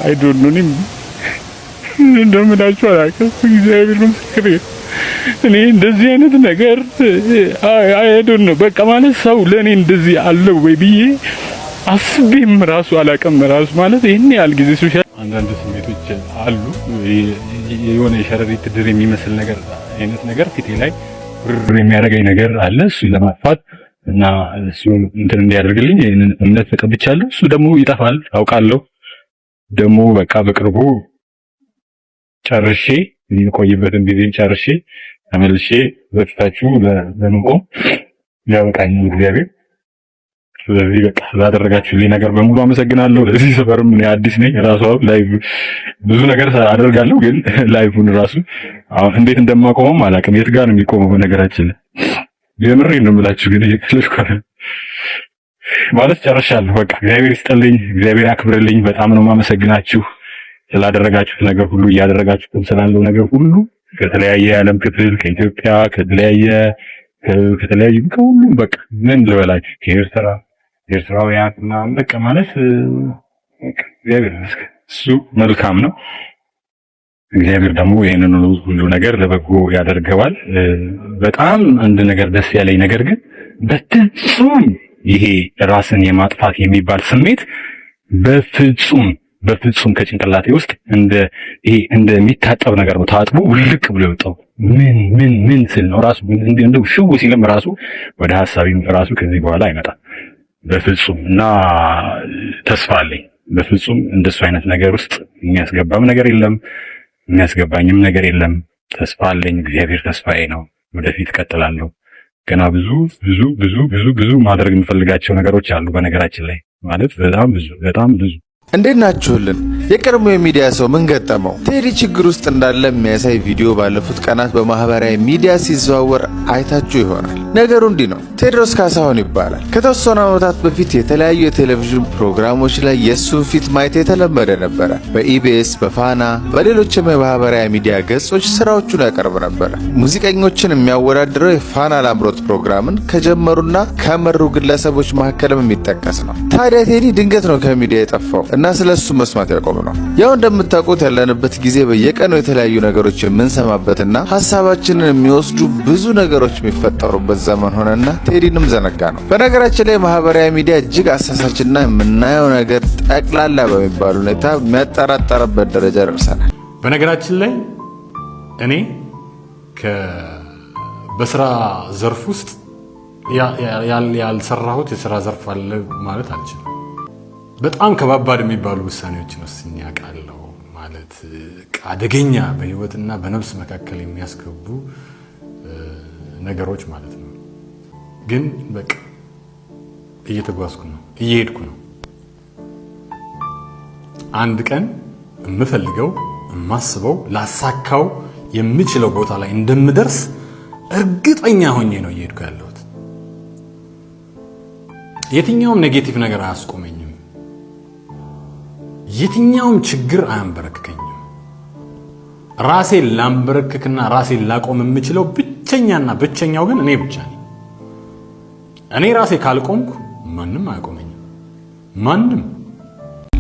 አይ ዶንት ኖ እንደምላችሁ አላውቅም። እግዚአብሔር ምስክሬ እኔ እንደዚህ አይነት ነገር አይ ዶንት ኖ በቃ ማለት ሰው ለኔ እንደዚህ አለው ወይ ብዬ አስቤም ራሱ አላውቅም። ራሱ ማለት ይሄን ያህል ጊዜ ሶሻል አንዳንድ ስሜቶች አሉ። የሆነ የሸረሪት ድር የሚመስል ነገር አይነት ነገር ፊቴ ላይ ብር የሚያደርገኝ ነገር አለ። እሱ ለማጥፋት እና እሱ እንትን እንዲያደርግልኝ ይሄንን እምነት ተቀብቻለሁ። እሱ ደግሞ ይጠፋል አውቃለሁ። ደግሞ በቃ በቅርቡ ጨርሼ የቆየበትን ጊዜ ጨርሼ ተመልሼ በፊታችሁ ለመቆም ያበቃኝ እግዚአብሔር። ስለዚህ በቃ ስላደረጋችሁልኝ ነገር በሙሉ አመሰግናለሁ። ለዚህ ሰፈርም እኔ አዲስ ነኝ። ራሱ ላይቭ ብዙ ነገር አደርጋለሁ፣ ግን ላይቭን ራሱ አሁን እንዴት እንደማቆመው አላውቅም። የት ጋር ነው የሚቆመው? በነገራችን ላይ የምሬን ነው የምላችሁ። ግን እየከለሽኩ ማለት ጨርሻለሁ። በቃ እግዚአብሔር ይስጥልኝ፣ እግዚአብሔር ያክብርልኝ። በጣም ነው የማመሰግናችሁ ስላደረጋችሁት ነገር ሁሉ፣ እያደረጋችሁት ስላለው ነገር ሁሉ ከተለያየ የዓለም ክፍል ከኢትዮጵያ ከተለያዩ ከሁሉም በቃ ምን ልበላችሁ ኤርትራውያን እና በቃ ማለት እግዚአብሔር ይመስገን እሱ መልካም ነው። እግዚአብሔር ደግሞ ይሄንን ሁሉ ነገር ለበጎ ያደርገዋል። በጣም አንድ ነገር ደስ ያለኝ ነገር ግን በፍጹም ይሄ ራስን የማጥፋት የሚባል ስሜት በፍጹም ከጭንቅላቴ ውስጥ እንደሚታጠብ ነገር ነው። ታጥቦ ውልቅ ብሎ የወጣው ምን ስል ነው ራሱ እንደው ሽው ሲልም ራሱ ወደ ሐሳቢም ራሱ ከዚህ በኋላ አይመጣም በፍጹም። እና ተስፋ አለኝ በፍጹም እንደሱ አይነት ነገር ውስጥ የሚያስገባም ነገር የለም፣ የሚያስገባኝም ነገር የለም። ተስፋ አለኝ። እግዚአብሔር ተስፋዬ ነው። ወደፊት እቀጥላለሁ። ገና ብዙ ማድረግ የምፈልጋቸው ነገሮች አሉ። በነገራችን ላይ ማለት በጣም ብዙ። እንዴት ናችሁልን? የቀድሞ የሚዲያ ሰው ምን ገጠመው? ቴዲ ችግር ውስጥ እንዳለ የሚያሳይ ቪዲዮ ባለፉት ቀናት በማህበራዊ ሚዲያ ሲዘዋወር አይታችሁ ይሆናል። ነገሩ እንዲህ ነው። ቴዎድሮስ ካሳሁን ይባላል። ከተወሰኑ ዓመታት በፊት የተለያዩ የቴሌቪዥን ፕሮግራሞች ላይ የእሱን ፊት ማየት የተለመደ ነበረ። በኢቢኤስ፣ በፋና፣ በሌሎችም የማህበራዊ ሚዲያ ገጾች ስራዎቹን ያቀርብ ነበረ። ሙዚቀኞችን የሚያወዳድረው የፋና ላምሮት ፕሮግራምን ከጀመሩና ከመሩ ግለሰቦች መካከልም የሚጠቀስ ነው። ታዲያ ቴዲ ድንገት ነው ከሚዲያ የጠፋው እና ስለሱ መስማት ያቆም ነው። ያው እንደምታውቁት ያለንበት ጊዜ በየቀኑ የተለያዩ ነገሮች የምንሰማበትና ሐሳባችንን የሚወስዱ ብዙ ነገሮች የሚፈጠሩበት ዘመን ሆነና ቴዲንም ዘነጋ ነው። በነገራችን ላይ ማህበራዊ ሚዲያ እጅግ አሳሳችና የምናየው ነገር ጠቅላላ በሚባል ሁኔታ የሚያጠራጠርበት ደረጃ ደርሰናል። በነገራችን ላይ እኔ በስራ ዘርፍ ውስጥ ያልሰራሁት የስራ ዘርፍ አለ ማለት አልችልም። በጣም ከባባድ የሚባሉ ውሳኔዎችን ወስኜ አውቃለሁ። ማለት አደገኛ በህይወትና በነፍስ መካከል የሚያስገቡ ነገሮች ማለት ነው። ግን በቃ እየተጓዝኩ ነው፣ እየሄድኩ ነው። አንድ ቀን የምፈልገው የማስበው ላሳካው የምችለው ቦታ ላይ እንደምደርስ እርግጠኛ ሆኜ ነው እየሄድኩ ያለሁት። የትኛውም ኔጌቲቭ ነገር አያስቆመኝም። የትኛውም ችግር አያንበረክከኝም። ራሴን ላንበረክክና ራሴን ላቆም የምችለው ብቸኛው ግን እኔ ብቻ ነኝ። እኔ ራሴ ካልቆምኩ ማንም አያቆመኝም። ማንም።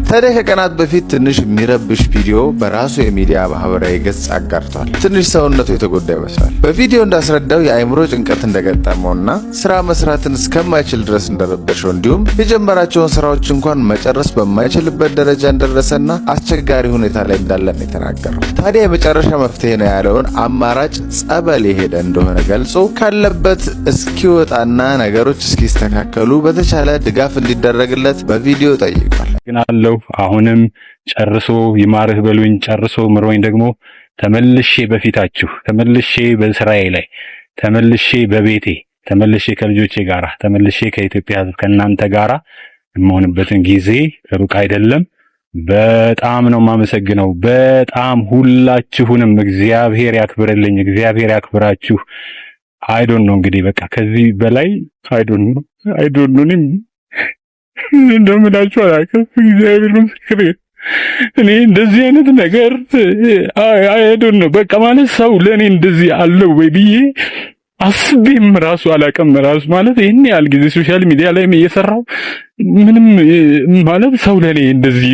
ታዲያ ከቀናት በፊት ትንሽ የሚረብሽ ቪዲዮ በራሱ የሚዲያ ማህበራዊ ገጽ አጋርቷል። ትንሽ ሰውነቱ የተጎዳ ይመስላል። በቪዲዮ እንዳስረዳው የአእምሮ ጭንቀት እንደገጠመውና ስራ መስራትን እስከማይችል ድረስ እንደረበሸው እንዲሁም የጀመራቸውን ስራዎች እንኳን መጨረስ በማይችልበት ደረጃ እንደደረሰና አስቸጋሪ ሁኔታ ላይ እንዳለ ነው የተናገረው። ታዲያ የመጨረሻ መፍትሄ ነው ያለውን አማራጭ ጸበል የሄደ እንደሆነ ገልጾ ካለበት እስኪወጣና ነገሮች እስኪስተካከሉ በተቻለ ድጋፍ እንዲደረግለት በቪዲዮ ጠይቋል። ግን አለው አሁንም ጨርሶ ይማርህ በሉኝ፣ ጨርሶ ምሮኝ ደግሞ ተመልሼ በፊታችሁ ተመልሼ በስራዬ ላይ ተመልሼ በቤቴ ተመልሼ ከልጆቼ ጋራ ተመልሼ ከኢትዮጵያ ሕዝብ ከእናንተ ጋራ የምሆንበትን ጊዜ ሩቅ አይደለም። በጣም ነው የማመሰግነው። በጣም ሁላችሁንም እግዚአብሔር ያክብርልኝ፣ እግዚአብሔር ያክብራችሁ። አይ ዶንት ኖ እንግዲህ በቃ ከዚህ በላይ አይ ዶንት ኖ እንደምላችሁ አላውቅም። እግዚአብሔር ምስክሬ እኔ እንደዚህ አይነት ነገር አይ ዶንት ኖ በቃ ማለት ሰው ለኔ እንደዚህ አለው ወይ ብዬ አስቤም ራሱ አላውቅም። ራሱ ማለት ይሄን ያህል ጊዜ ሶሻል ሚዲያ ላይ እየሰራው ምንም ማለት ሰው ለኔ እንደዚህ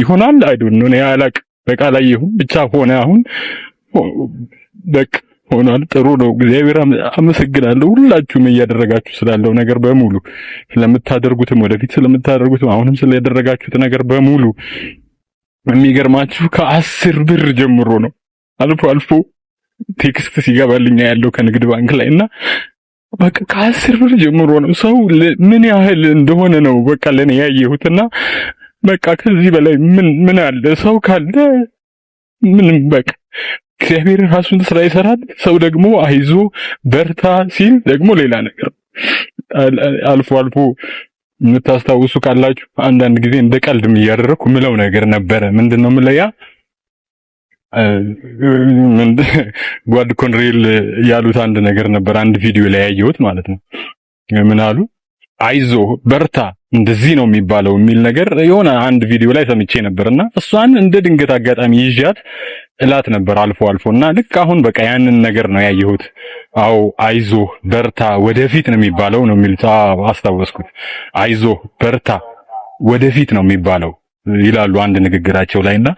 ይሆናል አይዶን ነው አላውቅም። በቃ ላይ ይሁን ብቻ ሆነ። አሁን በቃ ሆኗል። ጥሩ ነው። እግዚአብሔር አመሰግናለሁ ሁላችሁም እያደረጋችሁ ስላለው ነገር በሙሉ ስለምታደርጉትም ወደፊት ስለምታደርጉትም አሁንም ስለያደረጋችሁት ነገር በሙሉ የሚገርማችሁ ከ10 ብር ጀምሮ ነው አልፎ ቴክስት ሲገባልኛ ያለው ከንግድ ባንክ ላይ እና በቃ ከ10 ብር ጀምሮ ነው። ሰው ምን ያህል እንደሆነ ነው በቃ ለኔ ያየሁትና በቃ ከዚህ በላይ ምን አለ? ሰው ካለ ምንም በቃ እግዚአብሔር ራሱን ስራ ይሰራል። ሰው ደግሞ አይዞ በርታ ሲል ደግሞ ሌላ ነገር አልፎ የምታስታውሱ ካላችሁ አንዳንድ ጊዜ እንደ ቀልድም እያደረኩ ምለው ነገር ነበረ። ምንድነው ምለያ ጓድ ኮንሬል ያሉት አንድ ነገር ነበር። አንድ ቪዲዮ ላይ ያየሁት ማለት ነው። ምን አሉ? አይዞ በርታ እንደዚህ ነው የሚባለው የሚል ነገር የሆነ አንድ ቪዲዮ ላይ ሰምቼ ነበርና እሷን እንደ ድንገት አጋጣሚ ይዣት እላት ነበር አልፎና ልክ አሁን በቃ ያንን ነገር ነው ያየሁት። አዎ አይዞ በርታ ወደፊት ነው የሚባለው ነው የሚል አስታወስኩት። አይዞ በርታ ወደፊት ነው የሚባለው ይላሉ አንድ ንግግራቸው ላይና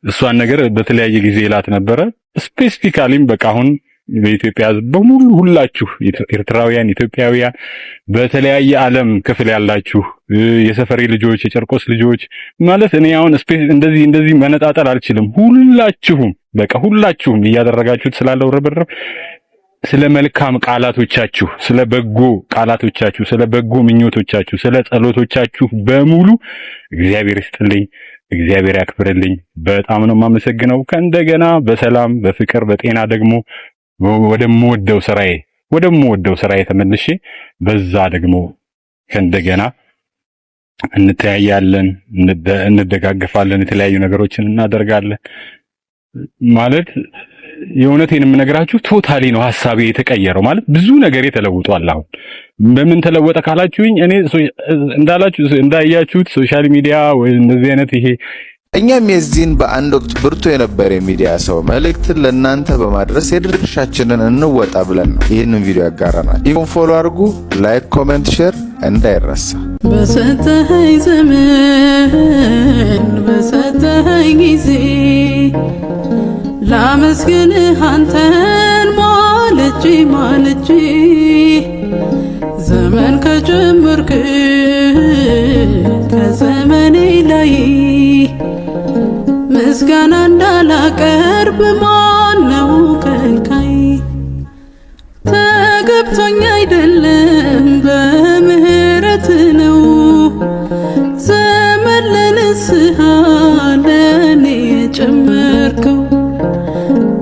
እሷን ነገር በተለያየ ጊዜ እላት ነበረ። ስፔሲፊካሊም በቃ አሁን በኢትዮጵያ በሙሉ ሁላችሁ ኤርትራውያን፣ ኢትዮጵያውያን በተለያየ ዓለም ክፍል ያላችሁ የሰፈሬ ልጆች፣ የጨርቆስ ልጆች ማለት እኔ አሁን እንደዚህ መነጣጠል አልችልም። ሁላችሁም በቃ ሁላችሁም እያደረጋችሁት ስላለው ርብርብ ስለ መልካም ቃላቶቻችሁ፣ ስለ በጎ ቃላቶቻችሁ፣ ስለ በጎ ምኞቶቻችሁ፣ ስለ ጸሎቶቻችሁ በሙሉ እግዚአብሔር ይስጥልኝ፣ እግዚአብሔር ያክብርልኝ። በጣም ነው የማመሰግነው። ከእንደገና በሰላም በፍቅር በጤና ደግሞ ወደምወደው ስራዬ ተመልሼ በዛ ደግሞ ከእንደገና እንተያያለን፣ እንደጋገፋለን፣ የተለያዩ ነገሮችን እናደርጋለን። ማለት የእውነቴን የምነግራችሁ ቶታሊ ነው ሐሳቤ የተቀየረው። ማለት ብዙ ነገር ተለውጧል። አሁን በምን ተለወጠ ካላችሁኝ እኔ እንዳያችሁት ሶሻል ሚዲያ ወይ እንደዚህ አይነት ይሄ እኛም የዚህን በአንድ ወቅት ብርቱ የነበረ የሚዲያ ሰው መልእክትን ለእናንተ በማድረስ የድርሻችንን እንወጣ ብለን ነው ይህንን ቪዲዮ ያጋራናል። ይሁን ፎሎ አድርጉ፣ ላይክ፣ ኮሜንት፣ ሼር እንዳይረሳ። በሰጠኸኝ ዘመን በሰጠኸኝ ጊዜ ላመስግንህ አንተን ማልጄ ዘመን ከጀመርክ ከዘመኔ ላይ ምስጋና እንዳላቀርብ ማነው ከልካይ? ተገብቶኝ አይደለም በምህረት ነው ዘመን ለንስሐ ለኔ የጨመርከው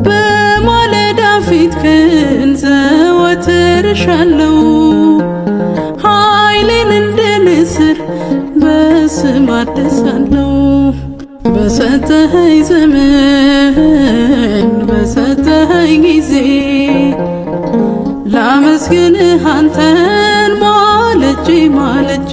በማለዳ ፊትህን ዘወትር እሻለው ኃይሌን እንደ ንስር በስም አድሳለው። በሰጠኸኝ ዘመን በሰጠኸኝ ጊዜ ላመስግንህ አንተን ማልጄ